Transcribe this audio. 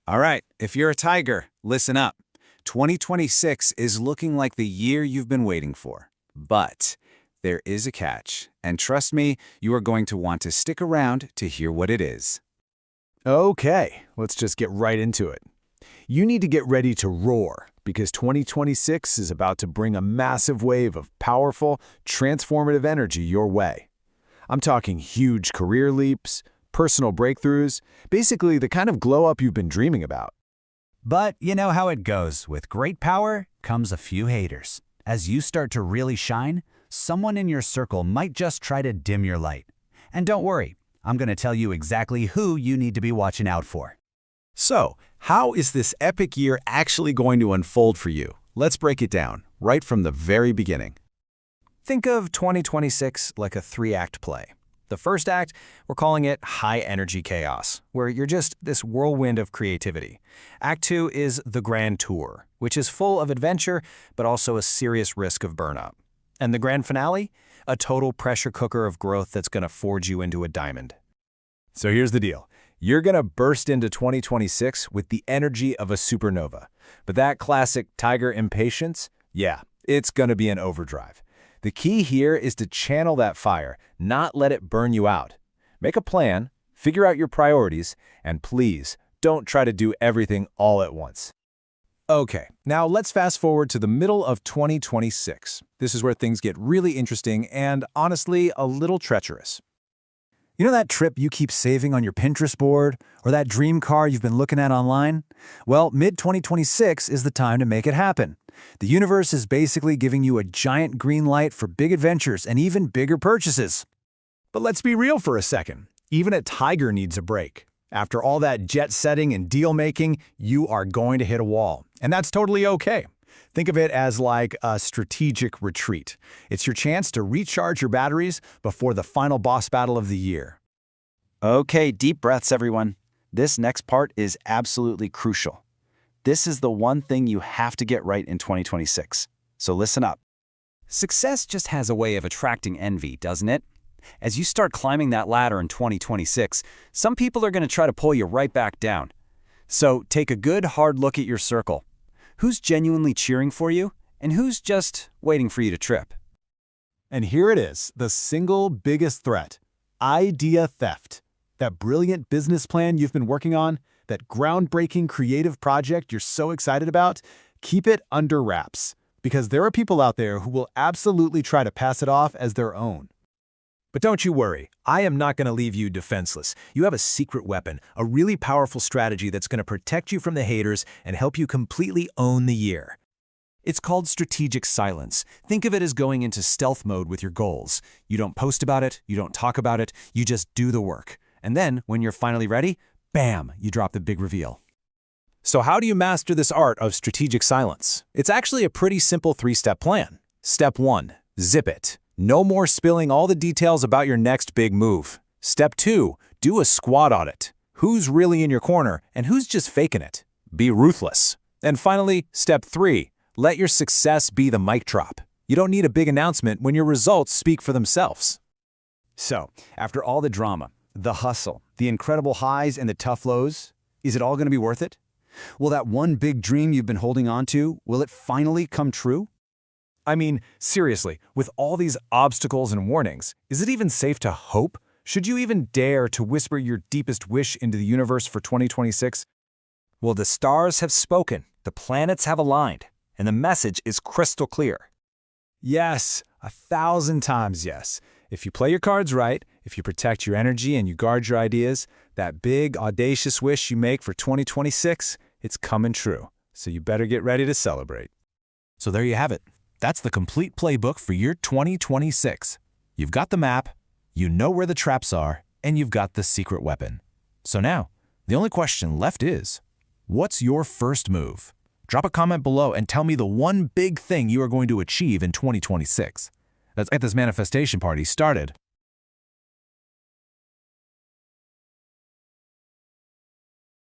All right, if you're a tiger, listen up. 2026 is looking like the year you've been waiting for. But there is a catch, and trust me, you are going to want to stick around to hear what it is. Okay, let's just get right into it. You need to get ready to roar because 2026 is about to bring a massive wave of powerful, transformative energy your way. I'm talking huge career leaps, personal breakthroughs, basically the kind of glow-up you've been dreaming about. But you know how it goes. With great power comes a few haters. As you start to really shine, someone in your circle might just try to dim your light. And don't worry, I'm going to tell you exactly who you need to be watching out for. So, how is this epic year actually going to unfold for you? Let's break it down, right from the very beginning. Think of 2026 like a three-act play. The first act, we're calling it high-energy chaos, where you're just this whirlwind of creativity. Act 2 is the grand tour, which is full of adventure, but also a serious risk of burnout. And the grand finale? A total pressure cooker of growth that's going to forge you into a diamond. So here's the deal. You're going to burst into 2026 with the energy of a supernova. But that classic tiger impatience, yeah, it's going to be an overdrive. The key here is to channel that fire, not let it burn you out. Make a plan, figure out your priorities, and please, don't try to do everything all at once. Okay, now let's fast forward to the middle of 2026. This is where things get really interesting and, honestly, a little treacherous. You know that trip you keep saving on your Pinterest board, or that dream car you've been looking at online? Well, mid-2026 is the time to make it happen. The universe is basically giving you a giant green light for big adventures and even bigger purchases. But let's be real for a second. Even a tiger needs a break. After all that jet-setting and deal-making, you are going to hit a wall. And that's totally okay. Think of it as like a strategic retreat. It's your chance to recharge your batteries before the final boss battle of the year. Okay, deep breaths, everyone. This next part is absolutely crucial. This is the one thing you have to get right in 2026. So listen up. Success just has a way of attracting envy, doesn't it? As you start climbing that ladder in 2026, some people are going to try to pull you right back down. So take a good, hard look at your circle. Who's genuinely cheering for you, and who's just waiting for you to trip? And here it is, the single biggest threat: idea theft. That brilliant business plan you've been working on, that groundbreaking creative project you're so excited about, keep it under wraps, because there are people out there who will absolutely try to pass it off as their own. But don't you worry, I am not going to leave you defenseless. You have a secret weapon, a really powerful strategy that's going to protect you from the haters and help you completely own the year. It's called strategic silence. Think of it as going into stealth mode with your goals. You don't post about it, you don't talk about it, you just do the work. And then, when you're finally ready, bam, you drop the big reveal. So how do you master this art of strategic silence? It's actually a pretty simple three-step plan. Step 1, zip it. No more spilling all the details about your next big move. Step 2, do a SWOT audit. Who's really in your corner and who's just faking it? Be ruthless. And finally, step 3, let your success be the mic drop. You don't need a big announcement when your results speak for themselves. So, after all the drama, the hustle, the incredible highs and the tough lows, is it all going to be worth it? Will that one big dream you've been holding on to, will it finally come true? I mean, seriously, with all these obstacles and warnings, is it even safe to hope? Should you even dare to whisper your deepest wish into the universe for 2026? Well, the stars have spoken, the planets have aligned, and the message is crystal clear. Yes, 1,000 times yes. If you play your cards right, if you protect your energy and you guard your ideas, that big, audacious wish you make for 2026, it's coming true. So you better get ready to celebrate. So there you have it. That's the complete playbook for year 2026. You've got the map, you know where the traps are, and you've got the secret weapon. So now, the only question left is, what's your first move? Drop a comment below and tell me the one big thing you are going to achieve in 2026. Let's get this manifestation party started.